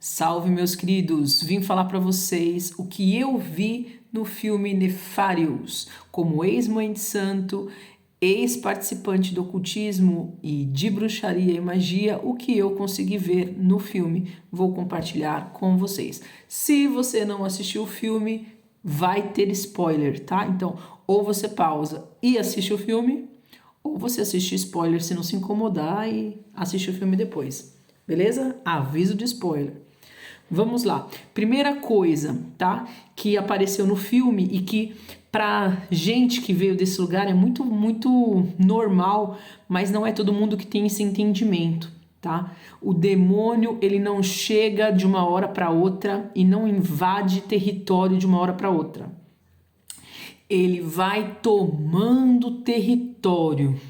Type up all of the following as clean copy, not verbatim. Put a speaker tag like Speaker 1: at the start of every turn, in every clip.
Speaker 1: Salve, meus queridos! Vim falar para vocês o que eu vi no filme Nefarious, como ex-mãe de santo, ex-participante do ocultismo e de bruxaria e magia, o que eu consegui ver no filme, vou compartilhar com vocês. Se você não assistiu o filme, vai ter spoiler, tá? Então, ou você pausa e assiste o filme, ou você assiste spoiler se não se incomodar e assiste o filme depois. Beleza? Aviso de spoiler. Vamos lá. Primeira coisa, tá? Que apareceu no filme e que pra gente que veio desse lugar é muito normal, mas não é todo mundo que tem esse entendimento, tá? O demônio, ele não chega de uma hora para outra e não invade território de uma hora para outra. Ele vai tomando território,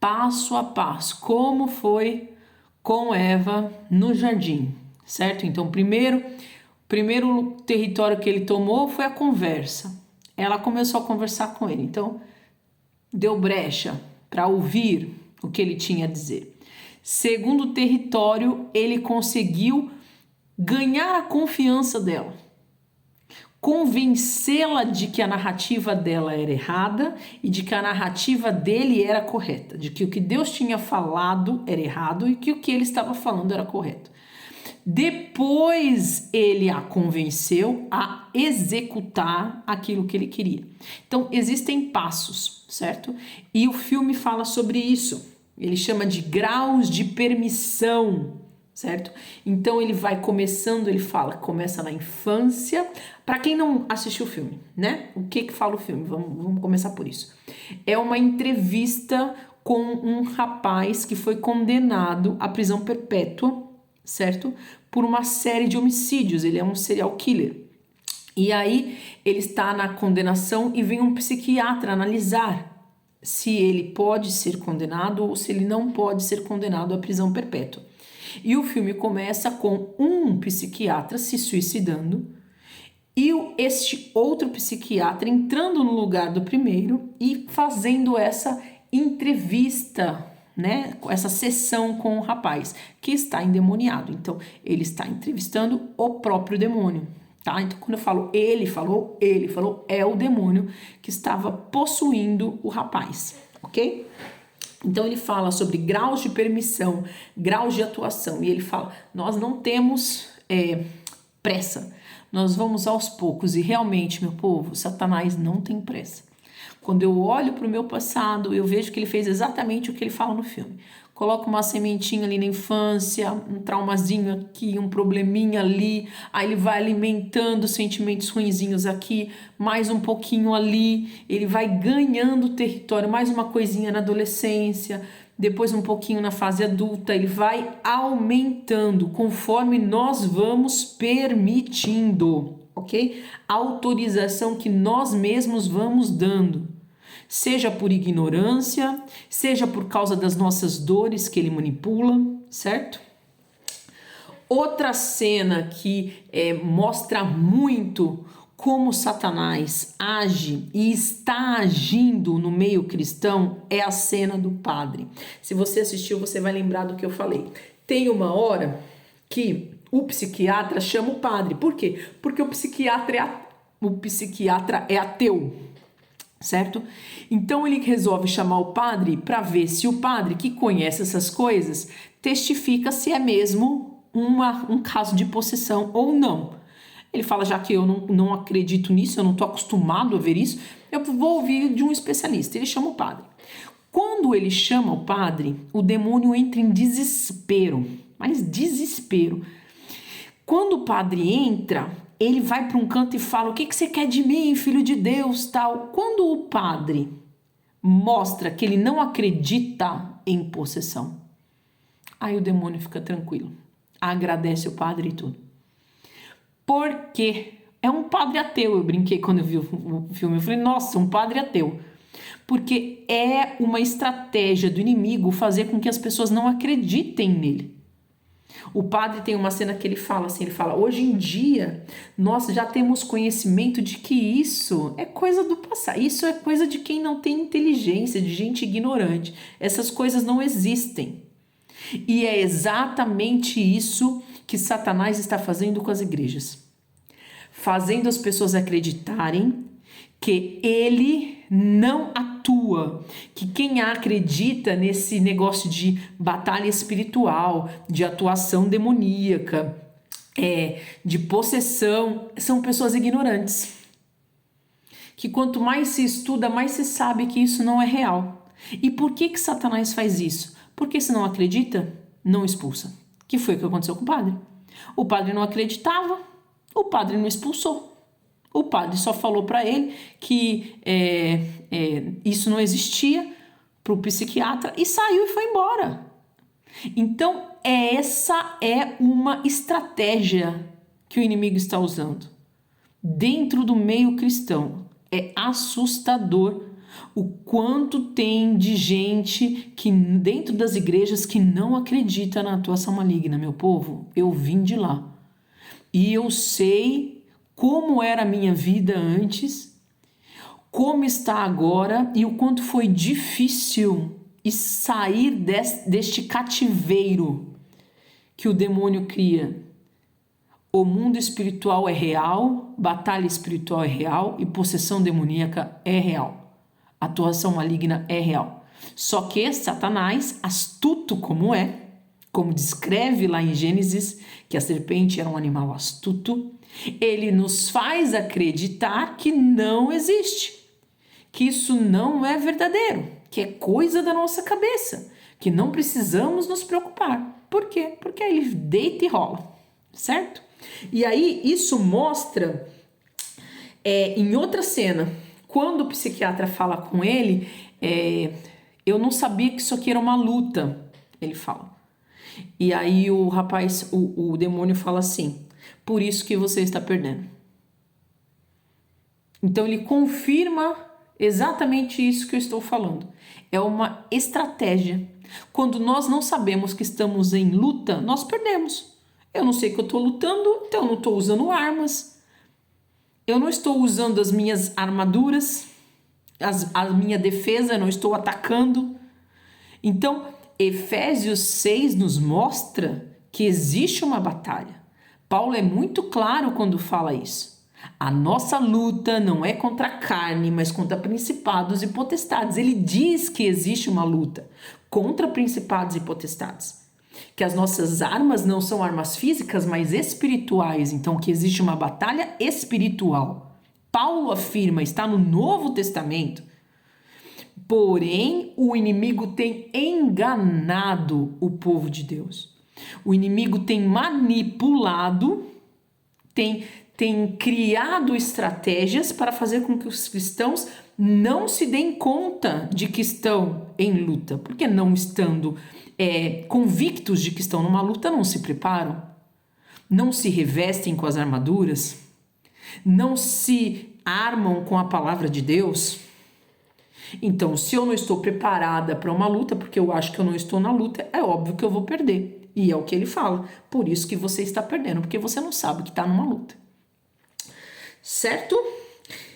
Speaker 1: passo a passo, como foi com Eva no jardim, certo? Então, o primeiro território que ele tomou foi a conversa. Ela começou a conversar com ele, então deu brecha para ouvir o que ele tinha a dizer. Segundo território, ele conseguiu ganhar a confiança dela, convencê-la de que a narrativa dela era errada e de que a narrativa dele era correta, de que o que Deus tinha falado era errado e que o que ele estava falando era correto. Depois ele a convenceu a executar aquilo que ele queria. Então existem passos, certo? E o filme fala sobre isso. Ele chama de graus de permissão, certo? Então ele vai começando, ele fala, começa na infância. Para quem não assistiu o filme, né? O que fala o filme? Vamos começar por isso. É uma entrevista com um rapaz que foi condenado à prisão perpétua, certo? Por uma série de homicídios. Ele é um serial killer. E aí ele está na condenação e vem um psiquiatra analisar se ele pode ser condenado ou se ele não pode ser condenado à prisão perpétua. E o filme começa com um psiquiatra se suicidando e este outro psiquiatra entrando no lugar do primeiro e fazendo essa entrevista, né, essa sessão com o rapaz que está endemoniado. Então, ele está entrevistando o próprio demônio, tá? Então, quando eu falo ele falou, é o demônio que estava possuindo o rapaz, ok? Então, ele fala sobre graus de permissão, graus de atuação, e ele fala, nós não temos pressa, nós vamos aos poucos, e realmente, meu povo, Satanás não tem pressa. Quando eu olho para o meu passado, eu vejo que ele fez exatamente o que ele fala no filme. Coloca uma sementinha ali na infância, um traumazinho aqui, um probleminha ali, aí ele vai alimentando sentimentos ruinzinhos aqui, mais um pouquinho ali, ele vai ganhando território, mais uma coisinha na adolescência, depois um pouquinho na fase adulta, ele vai aumentando conforme nós vamos permitindo, ok? A autorização que nós mesmos vamos dando. Seja por ignorância, seja por causa das nossas dores que ele manipula, certo? Outra cena que mostra muito como Satanás age e está agindo no meio cristão é a cena do padre. Se você assistiu, você vai lembrar do que eu falei. Tem uma hora que o psiquiatra chama o padre. Por quê? Porque o psiquiatra é ateu, certo? Então ele resolve chamar o padre para ver se o padre, que conhece essas coisas, testifica se é mesmo um caso de possessão ou não. Ele fala, já que eu não acredito nisso, eu não estou acostumado a ver isso, eu vou ouvir de um especialista. Ele chama o padre. Quando ele chama o padre, o demônio entra em desespero, mas desespero. Quando o padre entra, ele vai para um canto e fala, o que você quer de mim, filho de Deus, tal. Quando o padre mostra que ele não acredita em possessão, aí o demônio fica tranquilo, agradece o padre e tudo. Porque é um padre ateu, eu brinquei quando eu vi o filme, eu falei, nossa, um padre ateu. Porque é uma estratégia do inimigo fazer com que as pessoas não acreditem nele. O padre tem uma cena que ele fala assim, hoje em dia nós já temos conhecimento de que isso é coisa do passado, isso é coisa de quem não tem inteligência, de gente ignorante, essas coisas não existem. E é exatamente isso que Satanás está fazendo com as igrejas? Fazendo as pessoas acreditarem que ele não atua, que quem acredita nesse negócio de batalha espiritual, de atuação demoníaca, de possessão, são pessoas ignorantes. Que quanto mais se estuda, mais se sabe que isso não é real. E por que Satanás faz isso? Porque se não acredita, não expulsa. Que foi o que aconteceu com o padre. O padre não acreditava, o padre não expulsou. O padre só falou para ele que isso não existia para o psiquiatra e saiu e foi embora. Então, essa é uma estratégia que o inimigo está usando dentro do meio cristão. É assustador o quanto tem de gente que dentro das igrejas que não acredita na atuação maligna, meu povo. Eu vim de lá e eu sei como era a minha vida antes, como está agora e o quanto foi difícil sair deste cativeiro que o demônio cria. O mundo espiritual é real, batalha espiritual é real e possessão demoníaca é real. Atuação maligna é real. Só que Satanás, astuto como é, como descreve lá em Gênesis, que a serpente era um animal astuto, ele nos faz acreditar que não existe, que isso não é verdadeiro, que é coisa da nossa cabeça, que não precisamos nos preocupar. Por quê? Porque ele deita e rola, certo? E aí isso mostra em outra cena, quando o psiquiatra fala com ele, eu não sabia que isso aqui era uma luta, ele fala. E aí o rapaz, o demônio fala assim, por isso que você está perdendo. Então ele confirma exatamente isso que eu estou falando. É uma estratégia. Quando nós não sabemos que estamos em luta, nós perdemos. Eu não sei que eu estou lutando, então eu não estou usando armas. Eu não estou usando as minhas armaduras, a minha defesa, eu não estou atacando. Então, Efésios 6 nos mostra que existe uma batalha. Paulo é muito claro quando fala isso. A nossa luta não é contra a carne, mas contra principados e potestades. Ele diz que existe uma luta contra principados e potestades. Que as nossas armas não são armas físicas, mas espirituais. Então, que existe uma batalha espiritual. Paulo afirma, está no Novo Testamento. Porém, o inimigo tem enganado o povo de Deus. O inimigo tem manipulado, tem criado estratégias para fazer com que os cristãos não se deem conta de que estão em luta. Porque não estando convictos de que estão numa luta, não se preparam, não se revestem com as armaduras, não se armam com a palavra de Deus. Então, se eu não estou preparada para uma luta, porque eu acho que eu não estou na luta, é óbvio que eu vou perder. E é o que ele fala. Por isso que você está perdendo, porque você não sabe que está numa luta. Certo?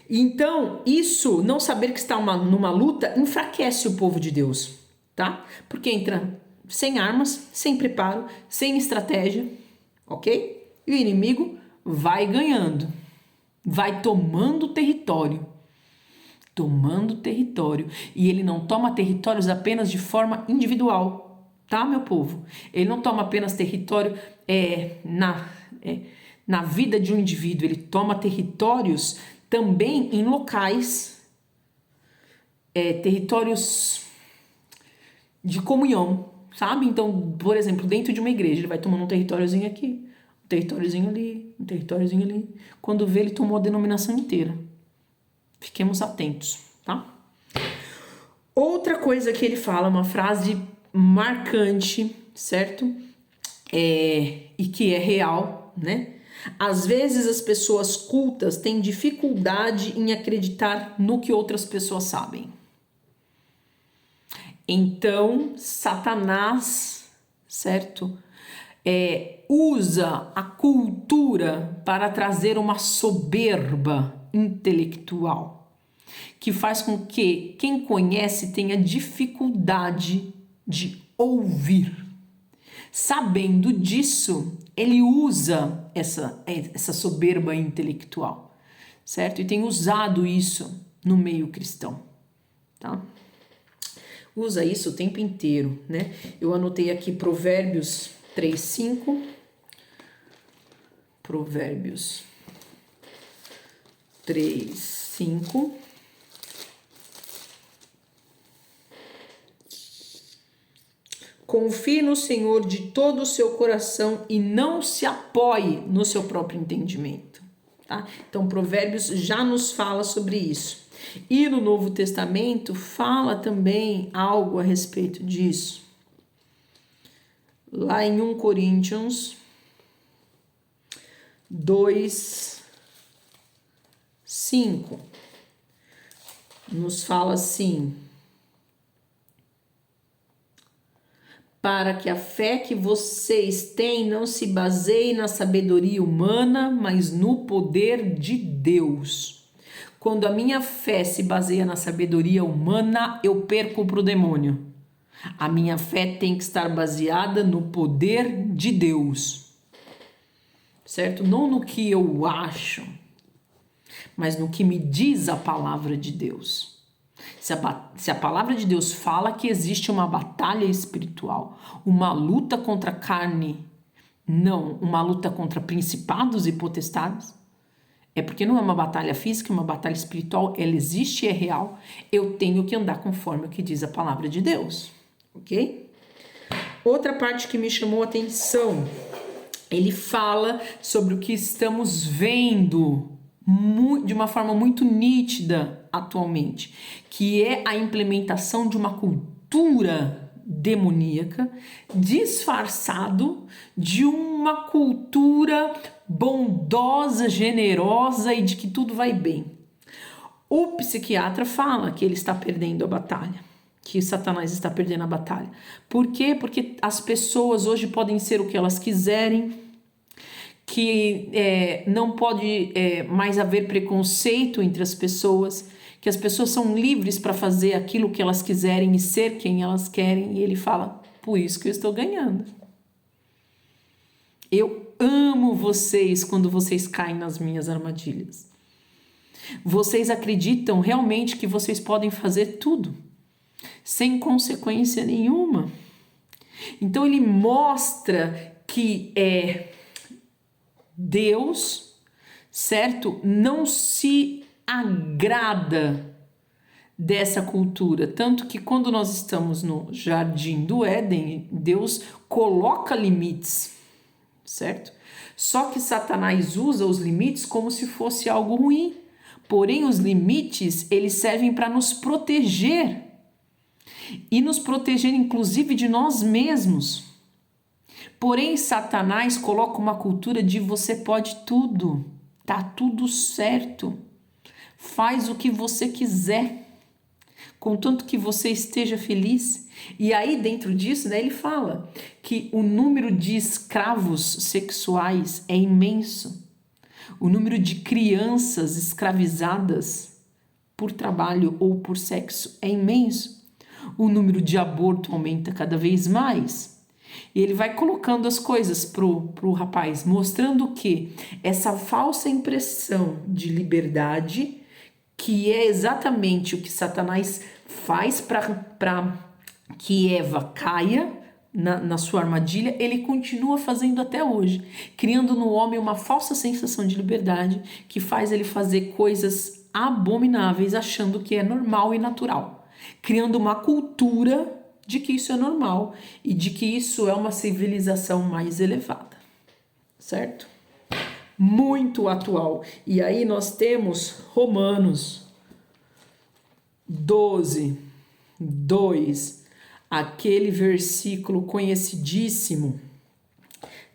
Speaker 1: Então, isso, não saber que está numa luta, enfraquece o povo de Deus, tá? Porque entra sem armas, sem preparo, sem estratégia, ok? E o inimigo vai ganhando, vai tomando território. E ele não toma territórios apenas de forma individual, tá, meu povo? Ele não toma apenas território na vida de um indivíduo, ele toma territórios também em locais, territórios de comunhão, sabe? Então, por exemplo, dentro de uma igreja, ele vai tomando um territóriozinho aqui, um territóriozinho ali, um territóriozinho ali. Quando vê, ele tomou a denominação inteira. Fiquemos atentos, tá? Outra coisa que ele fala, uma frase marcante, certo? E que é real, né? Às vezes as pessoas cultas têm dificuldade em acreditar no que outras pessoas sabem. Então, Satanás, certo? Usa a cultura para trazer uma soberba intelectual, que faz com que quem conhece tenha dificuldade de ouvir. Sabendo disso, ele usa essa soberba intelectual, certo? E tem usado isso no meio cristão, tá? Usa isso o tempo inteiro, né? Eu anotei aqui Provérbios 3:5. Provérbios 3:5. Confie no Senhor de todo o seu coração e não se apoie no seu próprio entendimento, tá? Então, Provérbios já nos fala sobre isso. E no Novo Testamento fala também algo a respeito disso. Lá em 1 Coríntios 2:5 nos fala assim: para que a fé que vocês têm não se baseie na sabedoria humana, mas no poder de Deus. Quando a minha fé se baseia na sabedoria humana, eu perco para o demônio. A minha fé tem que estar baseada no poder de Deus, certo? Não no que eu acho, mas no que me diz a palavra de Deus. Se a palavra de Deus fala que existe uma batalha espiritual, uma luta contra a carne, não uma luta contra principados e potestades, é porque não é uma batalha física, é uma batalha espiritual, ela existe e é real. Eu tenho que andar conforme o que diz a palavra de Deus, ok? Outra parte que me chamou a atenção, ele fala sobre o que estamos vendo de uma forma muito nítida atualmente, que é a implementação de uma cultura demoníaca disfarçado de uma cultura bondosa, generosa e de que tudo vai bem. O psiquiatra fala que ele está perdendo a batalha, que Satanás está perdendo a batalha. Por quê? Porque as pessoas hoje podem ser o que elas quiserem, que não pode mais haver preconceito entre as pessoas, que as pessoas são livres para fazer aquilo que elas quiserem e ser quem elas querem. E ele fala, por isso que eu estou ganhando. Eu amo vocês quando vocês caem nas minhas armadilhas. Vocês acreditam realmente que vocês podem fazer tudo, sem consequência nenhuma. Então ele mostra que Deus, certo, não se agrada dessa cultura, tanto que quando nós estamos no jardim do Éden, Deus coloca limites, certo? Só que Satanás usa os limites como se fosse algo ruim. Porém, os limites, eles servem para nos proteger e nos proteger inclusive de nós mesmos. Porém, Satanás coloca uma cultura de você pode tudo, tá tudo certo, faz o que você quiser, contanto que você esteja feliz. E aí dentro disso, né, ele fala que o número de escravos sexuais é imenso, o número de crianças escravizadas por trabalho ou por sexo é imenso, o número de aborto aumenta cada vez mais. E ele vai colocando as coisas pro rapaz, mostrando que essa falsa impressão de liberdade, que é exatamente o que Satanás faz para que Eva caia na sua armadilha, ele continua fazendo até hoje, criando no homem uma falsa sensação de liberdade que faz ele fazer coisas abomináveis, achando que é normal e natural, criando uma cultura de que isso é normal e de que isso é uma civilização mais elevada, certo? Muito atual. E aí nós temos Romanos 12:2, aquele versículo conhecidíssimo.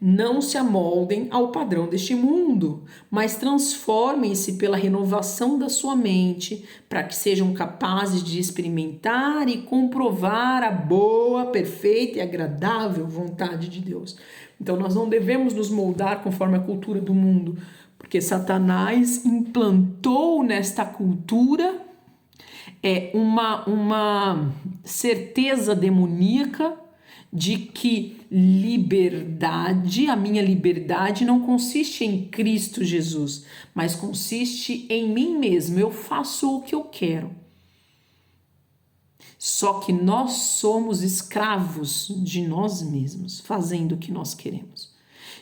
Speaker 1: Não se amoldem ao padrão deste mundo, mas transformem-se pela renovação da sua mente, para que sejam capazes de experimentar e comprovar a boa, perfeita e agradável vontade de Deus. Então nós não devemos nos moldar conforme a cultura do mundo, porque Satanás implantou nesta cultura uma certeza demoníaca de que a minha liberdade não consiste em Cristo Jesus, mas consiste em mim mesmo. Eu faço o que eu quero. Só que nós somos escravos de nós mesmos, fazendo o que nós queremos.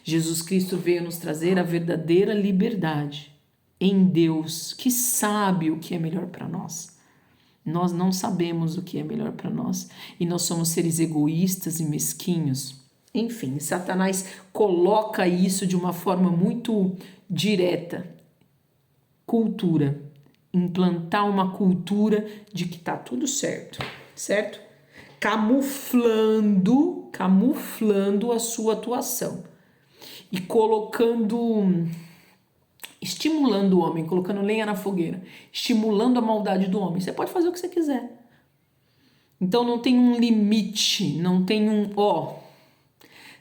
Speaker 1: Jesus Cristo veio nos trazer a verdadeira liberdade em Deus, que sabe o que é melhor para nós. Nós não sabemos o que é melhor para nós e nós somos seres egoístas e mesquinhos. Enfim, Satanás coloca isso de uma forma muito direta. Cultura. Implantar uma cultura de que tá tudo certo, certo? Camuflando a sua atuação e estimulando o homem, colocando lenha na fogueira, estimulando a maldade do homem. Você pode fazer o que você quiser. Então não tem um limite, não tem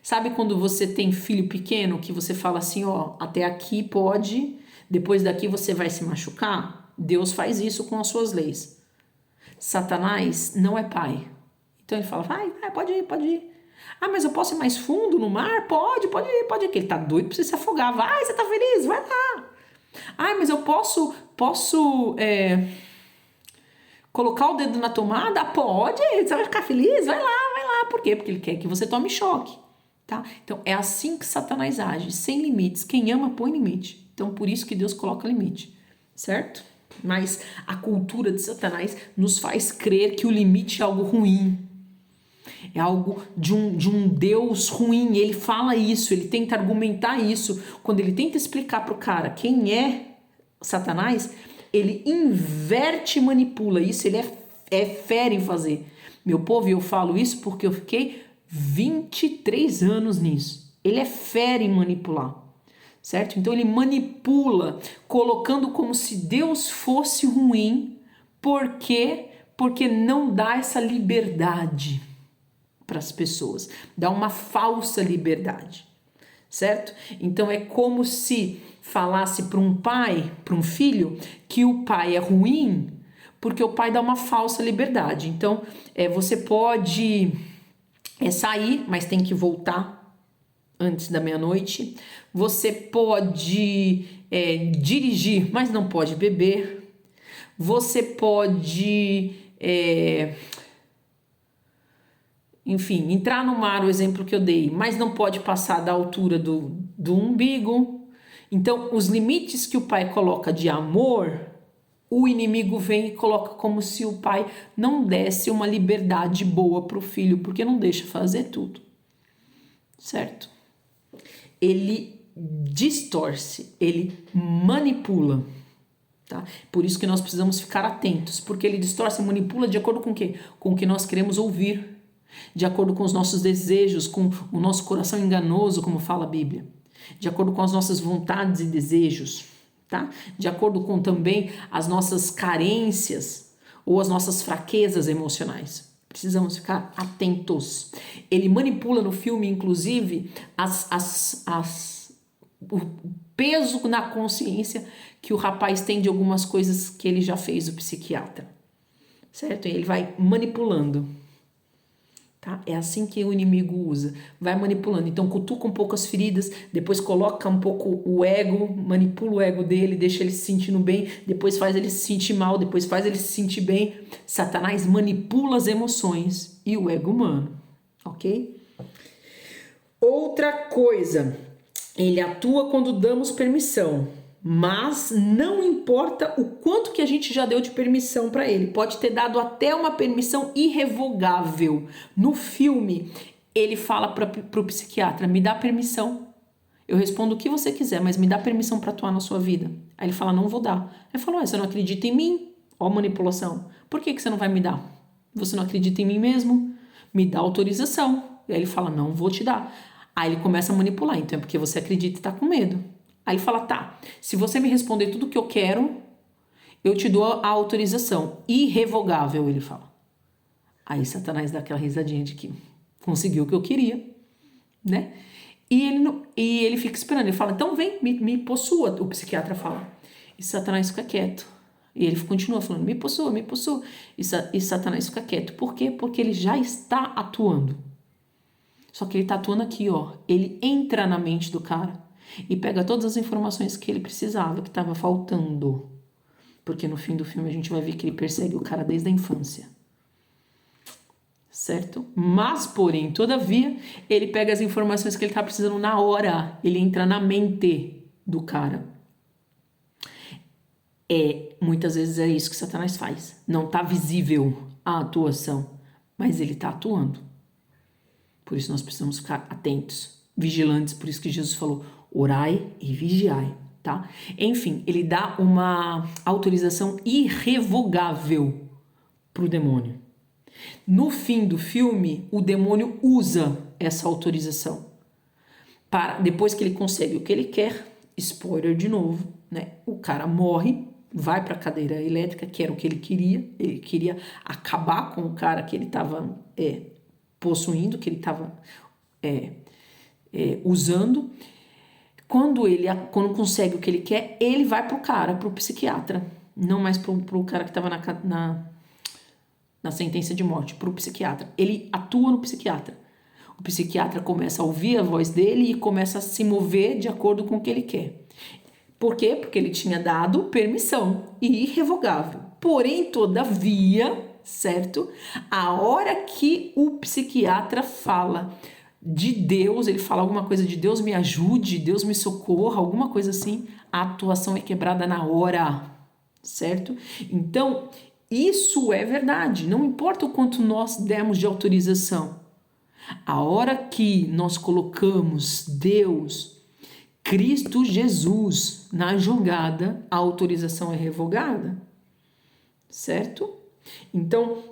Speaker 1: sabe quando você tem filho pequeno que você fala assim, até aqui pode, depois daqui você vai se machucar? Deus faz isso com as suas leis. Satanás não é pai. Então ele fala, vai, pode ir. Ah, mas eu posso ir mais fundo no mar? Pode ir. Que ele tá doido pra você se afogar. Vai, você tá feliz? Vai lá. Ah, mas eu posso colocar o dedo na tomada? Pode, você vai ficar feliz? Vai lá. Por quê? Porque ele quer que você tome choque. Tá? Então é assim que Satanás age, sem limites. Quem ama põe limite. Então por isso que Deus coloca limite, certo? Mas a cultura de Satanás nos faz crer que o limite é algo ruim. É algo de um Deus ruim. Ele fala isso, ele tenta argumentar isso. Quando ele tenta explicar para o cara quem é Satanás, ele inverte e manipula isso. Ele é fera em fazer. Meu povo, eu falo isso porque eu fiquei 23 anos nisso. Ele é fera em manipular. Certo? Então ele manipula, colocando como se Deus fosse ruim. Por quê? Porque não dá essa liberdade para as pessoas. Dá uma falsa liberdade. Certo? Então é como se falasse para um pai, para um filho, que o pai é ruim, porque o pai dá uma falsa liberdade. Então você pode sair, mas tem que voltar antes da meia-noite. Você pode dirigir, mas não pode beber. Você pode, enfim, entrar no mar, o exemplo que eu dei, mas não pode passar da altura do umbigo. Então, os limites que o pai coloca de amor, o inimigo vem e coloca como se o pai não desse uma liberdade boa para o filho, porque não deixa fazer tudo. Certo? Ele distorce, ele manipula, tá? Por isso que nós precisamos ficar atentos, porque ele distorce e manipula de acordo com o quê? Com o que nós queremos ouvir, de acordo com os nossos desejos, com o nosso coração enganoso, como fala a Bíblia, de acordo com as nossas vontades e desejos, tá? De acordo com também as nossas carências ou as nossas fraquezas emocionais. Precisamos ficar atentos. Ele manipula no filme, inclusive, o peso na consciência que o rapaz tem de algumas coisas que ele já fez, o psiquiatra. Certo? E ele vai manipulando. Tá? É assim que o inimigo usa. Vai manipulando. Então, cutuca um pouco as feridas, depois coloca um pouco o ego, manipula o ego dele, deixa ele se sentindo bem, depois faz ele se sentir mal, depois faz ele se sentir bem. Satanás manipula as emoções e o ego humano. Ok? Outra coisa, ele atua quando damos permissão. Mas não importa o quanto que a gente já deu de permissão para ele. Pode ter dado até uma permissão irrevogável. No filme, ele fala para o psiquiatra, me dá permissão. Eu respondo o que você quiser, mas me dá permissão para atuar na sua vida. Aí ele fala, não vou dar. Ele falou, você não acredita em mim? Ó, manipulação. Por que você não vai me dar? Você não acredita em mim mesmo? Me dá autorização. Aí ele fala, não vou te dar. Aí ele começa a manipular. Então é porque você acredita e está com medo. Aí ele fala, tá, se você me responder tudo o que eu quero, eu te dou a autorização. Irrevogável, ele fala. Aí Satanás dá aquela risadinha de que conseguiu o que eu queria, né? E ele fica esperando, ele fala, então vem, me possua, o psiquiatra fala. E Satanás fica quieto. E ele continua falando, me possua. E Satanás fica quieto. Por quê? Porque ele já está atuando. Só que ele tá atuando aqui, ó. Ele entra na mente do cara e pega todas as informações que ele precisava, que estava faltando. Porque no fim do filme a gente vai ver que ele persegue o cara desde a infância. Certo? Mas, porém, todavia, ele pega as informações que ele tá precisando na hora. Ele entra na mente do cara. Muitas vezes é isso que Satanás faz. Não tá visível a atuação, mas ele tá atuando. Por isso nós precisamos ficar atentos, vigilantes. Por isso que Jesus falou, orai e vigiai, tá? Enfim, ele dá uma autorização irrevogável pro demônio. No fim do filme, o demônio usa essa autorização. Depois que ele consegue o que ele quer, spoiler de novo, né? O cara morre, vai para a cadeira elétrica, que era o que ele queria. Ele queria acabar com o cara que ele estava possuindo, que ele estava usando. Quando consegue o que ele quer, ele vai pro psiquiatra. Não mais pro cara que estava na sentença de morte, pro psiquiatra. Ele atua no psiquiatra. O psiquiatra começa a ouvir a voz dele e começa a se mover de acordo com o que ele quer. Por quê? Porque ele tinha dado permissão irrevogável. Porém, todavia, certo? A hora que o psiquiatra fala de Deus, ele fala alguma coisa de Deus me ajude, Deus me socorra, alguma coisa assim, a atuação é quebrada na hora, certo? Então, isso é verdade, não importa o quanto nós demos de autorização. A hora que nós colocamos Deus, Cristo Jesus, na jogada, a autorização é revogada, certo? Então,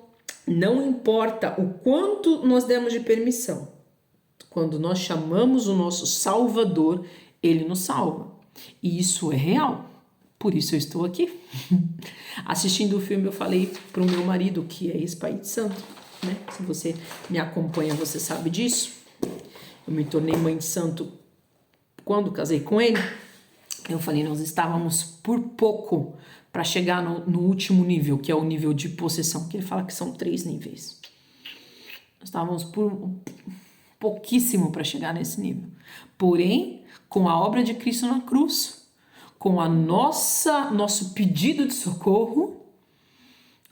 Speaker 1: não importa o quanto nós demos de permissão. Quando nós chamamos o nosso Salvador, Ele nos salva. E isso é real. Por isso eu estou aqui. Assistindo o filme, eu falei para o meu marido, que é ex-pai santo, né? Se você me acompanha, você sabe disso. Eu me tornei mãe de santo quando casei com ele. Eu falei, nós estávamos por pouco para chegar no último nível, que é o nível de possessão, que ele fala que são 3 níveis. Nós estávamos por pouquíssimo para chegar nesse nível. Porém, com a obra de Cristo na cruz, com a nosso pedido de socorro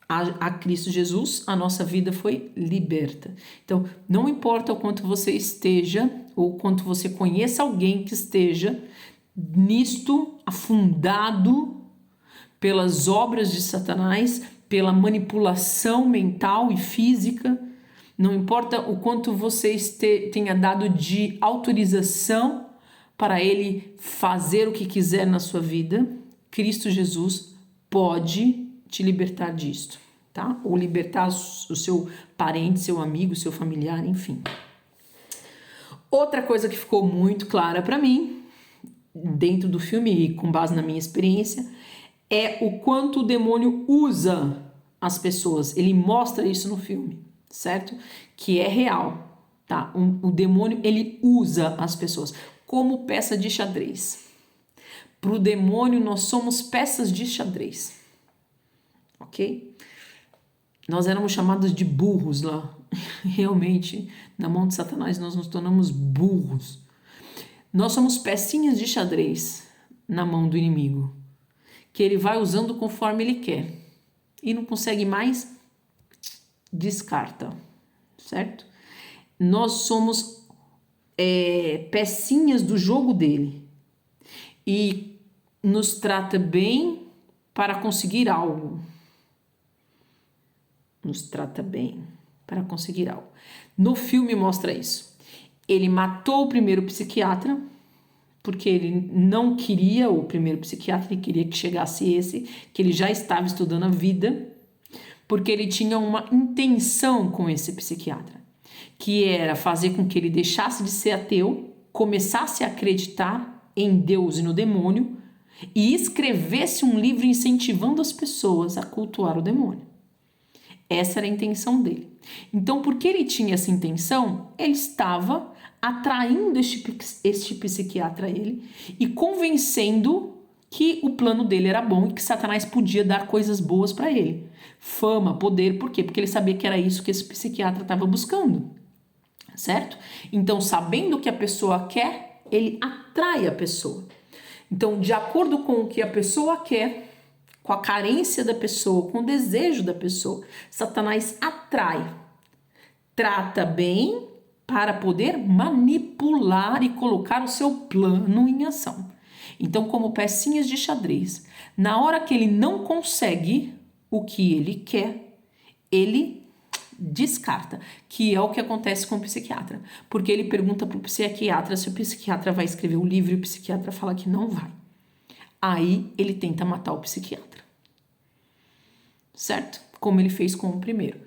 Speaker 1: a Cristo Jesus, a nossa vida foi liberta. Então, não importa o quanto você esteja, ou quanto você conheça alguém que esteja nisto, afundado pelas obras de Satanás, pela manipulação mental e física, não importa o quanto você tenha dado de autorização para ele fazer o que quiser na sua vida, Cristo Jesus pode te libertar disto, tá? Ou libertar o seu parente, seu amigo, seu familiar, enfim. Outra coisa que ficou muito clara para mim, dentro do filme e com base na minha experiência, é o quanto o demônio usa as pessoas. Ele mostra isso no filme, certo? Que é real, tá? O demônio, ele usa as pessoas como peça de xadrez. Para o demônio, nós somos peças de xadrez, ok? Nós éramos chamados de burros lá. Realmente, na mão de Satanás, nós nos tornamos burros. Nós somos pecinhas de xadrez na mão do inimigo, que ele vai usando conforme ele quer. E não consegue mais, descarta, certo? Nós somos pecinhas do jogo dele. E nos trata bem para conseguir algo. Nos trata bem para conseguir algo. No filme mostra isso. Ele matou o primeiro psiquiatra, porque ele não queria o primeiro psiquiatra, ele queria que chegasse esse, que ele já estava estudando a vida, porque ele tinha uma intenção com esse psiquiatra, que era fazer com que ele deixasse de ser ateu, começasse a acreditar em Deus e no demônio, e escrevesse um livro incentivando as pessoas a cultuar o demônio. Essa era a intenção dele. Então, porque ele tinha essa intenção, ele estava atraindo este psiquiatra a ele e convencendo que o plano dele era bom e que Satanás podia dar coisas boas para ele. Fama, poder, por quê? Porque ele sabia que era isso que esse psiquiatra estava buscando. certo? Então, sabendo o que a pessoa quer, ele atrai a pessoa. Então, de acordo com o que a pessoa quer, com a carência da pessoa, com o desejo da pessoa, Satanás atrai, trata bem para poder manipular e colocar o seu plano em ação. Então, como pecinhas de xadrez, na hora que ele não consegue o que ele quer, ele descarta, que é o que acontece com o psiquiatra. Porque ele pergunta para o psiquiatra se o psiquiatra vai escrever o livro e o psiquiatra fala que não vai. Aí ele tenta matar o psiquiatra. Certo? Como ele fez com o primeiro.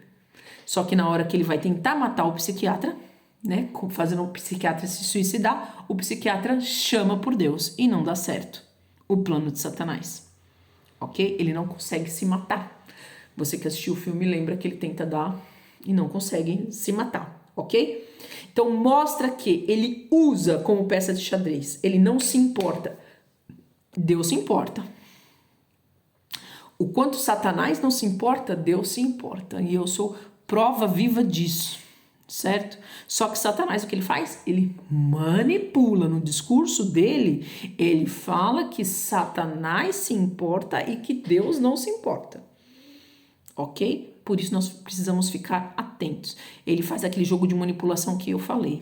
Speaker 1: Só que na hora que ele vai tentar matar o psiquiatra, né, fazendo o psiquiatra se suicidar, o psiquiatra chama por Deus e não dá certo o plano de Satanás. Ok? Ele não consegue se matar. Você que assistiu o filme lembra que ele tenta dar e não consegue se matar, ok? Então mostra que ele usa como peça de xadrez, ele não se importa. Deus se importa. O quanto Satanás não se importa, Deus se importa. E eu sou prova viva disso, certo? Só que Satanás, o que ele faz? Ele manipula. No discurso dele, ele fala que Satanás se importa e que Deus não se importa. Ok? Por isso nós precisamos ficar atentos. Ele faz aquele jogo de manipulação que eu falei,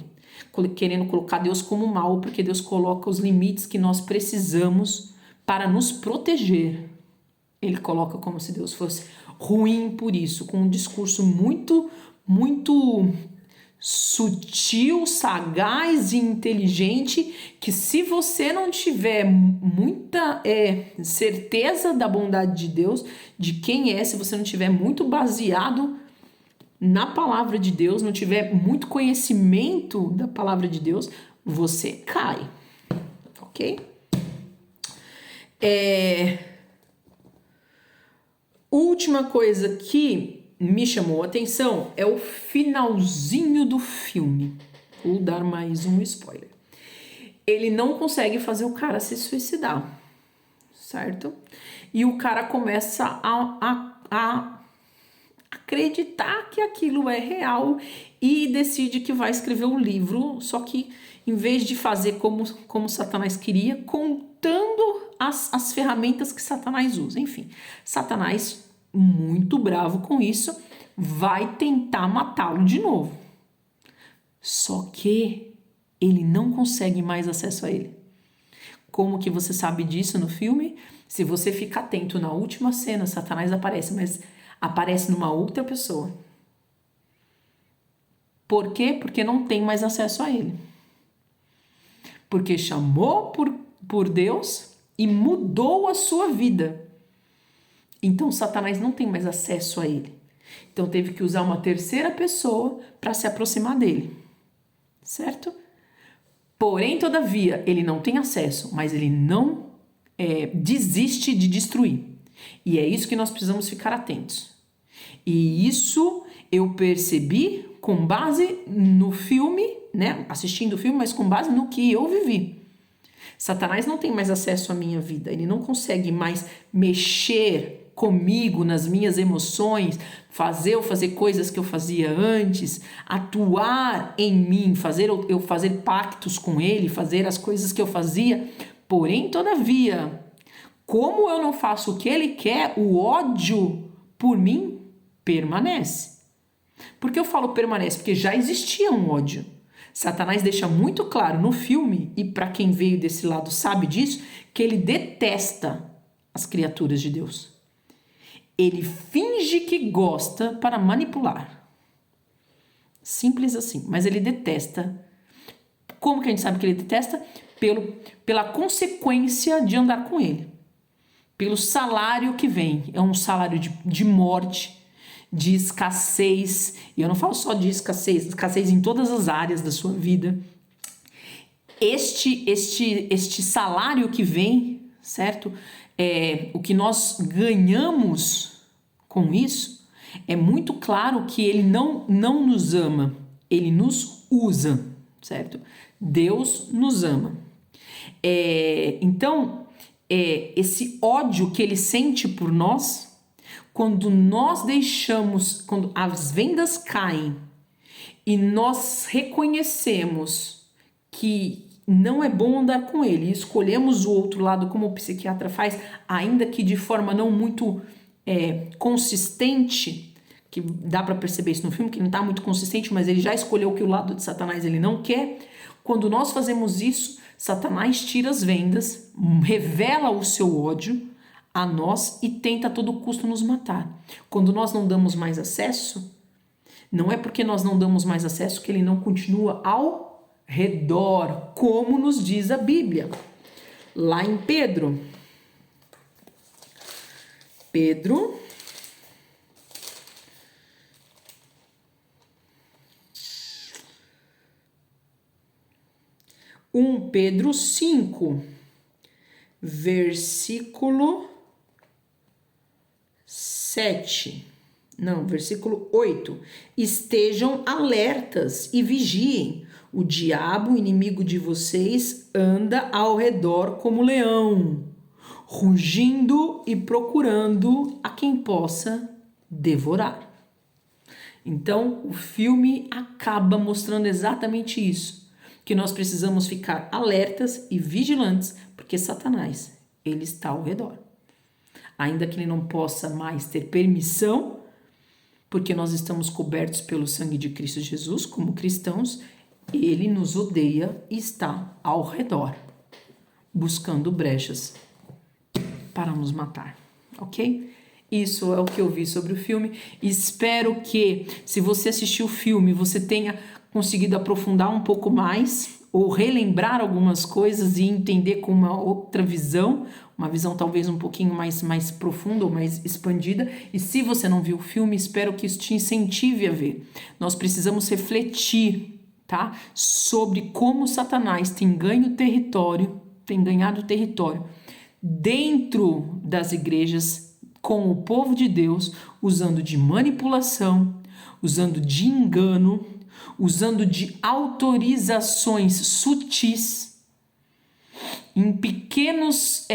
Speaker 1: querendo colocar Deus como mal, porque Deus coloca os limites que nós precisamos para nos proteger. Ele coloca como se Deus fosse ruim por isso, com um discurso muito sutil, sagaz e inteligente, que se você não tiver muita certeza da bondade de Deus, de quem é, se você não tiver muito baseado na palavra de Deus, não tiver muito conhecimento da palavra de Deus, você cai, ok? Última coisa que me chamou a atenção é o finalzinho do filme. Vou dar mais um spoiler. Ele não consegue fazer o cara se suicidar, certo? E o cara começa a acreditar que aquilo é real e decide que vai escrever um livro, só que em vez de fazer como Satanás queria, contando as ferramentas que Satanás usa. Enfim, Satanás, muito bravo com isso, vai tentar matá-lo de novo. Só que ele não consegue mais acesso a ele. Como que você sabe disso no filme? Se você ficar atento na última cena, Satanás aparece, mas aparece numa outra pessoa. Por quê? Porque não tem mais acesso a ele. Porque chamou por Deus e mudou a sua vida. Então Satanás não tem mais acesso a ele. Então teve que usar uma terceira pessoa para se aproximar dele. Certo? Porém, todavia, ele não tem acesso, mas ele não desiste de destruir. E é isso que nós precisamos ficar atentos. E isso eu percebi com base no filme, né? Assistindo o filme, mas com base no que eu vivi. Satanás não tem mais acesso à minha vida, ele não consegue mais mexer comigo nas minhas emoções, fazer coisas que eu fazia antes, atuar em mim, eu fazer pactos com ele, fazer as coisas que eu fazia. Porém, todavia, como eu não faço o que ele quer, o ódio por mim permanece. Por que eu falo permanece? Porque já existia um ódio. Satanás deixa muito claro no filme, e para quem veio desse lado sabe disso, que ele detesta as criaturas de Deus. Ele finge que gosta para manipular. Simples assim, mas ele detesta. Como que a gente sabe que ele detesta? Pela consequência de andar com ele. Pelo salário que vem. É um salário de morte, de escassez. E eu não falo só de escassez em todas as áreas da sua vida. Este salário que vem, certo? O que nós ganhamos com isso, é muito claro que ele não nos ama, ele nos usa, certo? Deus nos ama. Então, esse ódio que ele sente por nós, quando nós deixamos, quando as vendas caem e nós reconhecemos que não é bom andar com ele, e escolhemos o outro lado como o psiquiatra faz, ainda que de forma não muito consistente, que dá para perceber isso no filme, que não está muito consistente, mas ele já escolheu que o lado de Satanás ele não quer. Quando nós fazemos isso, Satanás tira as vendas, revela o seu ódio a nós e tenta a todo custo nos matar. Quando nós não damos mais acesso, não é porque nós não damos mais acesso que ele não continua ao redor, como nos diz a Bíblia. Lá em Pedro 1 Pedro 5, versículo 8. Estejam alertas e vigiem. O diabo, inimigo de vocês, anda ao redor como leão, rugindo e procurando a quem possa devorar. Então, o filme acaba mostrando exatamente isso, que nós precisamos ficar alertas e vigilantes, porque Satanás, ele está ao redor. Ainda que ele não possa mais ter permissão, porque nós estamos cobertos pelo sangue de Cristo Jesus como cristãos, ele nos odeia e está ao redor, buscando brechas para nos matar, ok? Isso é o que eu vi sobre o filme. Espero que, se você assistiu o filme, você tenha conseguido aprofundar um pouco mais ou relembrar algumas coisas e entender com uma outra visão, uma visão talvez um pouquinho mais profunda ou mais expandida. E se você não viu o filme, espero que isso te incentive a ver. Nós precisamos refletir, tá? Sobre como Satanás tem ganhado território dentro das igrejas com o povo de Deus, usando de manipulação, usando de engano, usando de autorizações sutis em pequenas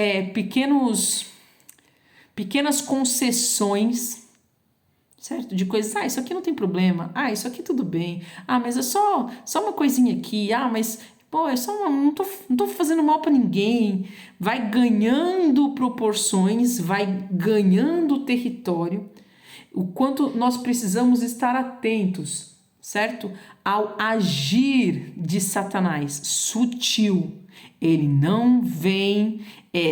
Speaker 1: concessões, certo? De coisas, isso aqui não tem problema, isso aqui tudo bem, mas é só uma coisinha aqui, mas pô, não tô fazendo mal para ninguém. Vai ganhando proporções, vai ganhando território. O quanto nós precisamos estar atentos, certo? Ao agir de Satanás, sutil. Ele não vem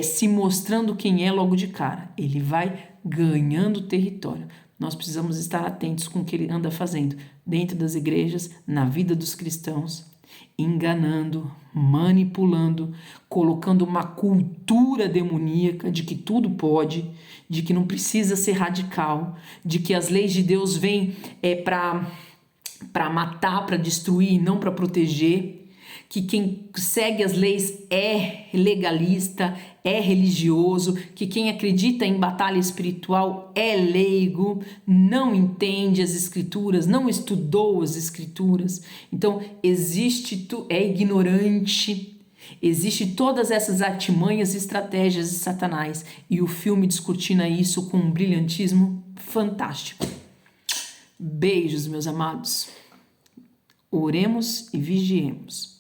Speaker 1: se mostrando quem é logo de cara. Ele vai ganhando território. Nós precisamos estar atentos com o que ele anda fazendo dentro das igrejas, na vida dos cristãos, enganando, manipulando, colocando uma cultura demoníaca de que tudo pode, de que não precisa ser radical, de que as leis de Deus vêm para matar, para destruir e não para proteger, que quem segue as leis é legalista, é religioso, que quem acredita em batalha espiritual é leigo, não entende as escrituras, não estudou as escrituras, então é ignorante. Existe todas essas artimanhas e estratégias de Satanás, e o filme descortina isso com um brilhantismo fantástico. Beijos, meus amados. Oremos e vigiemos.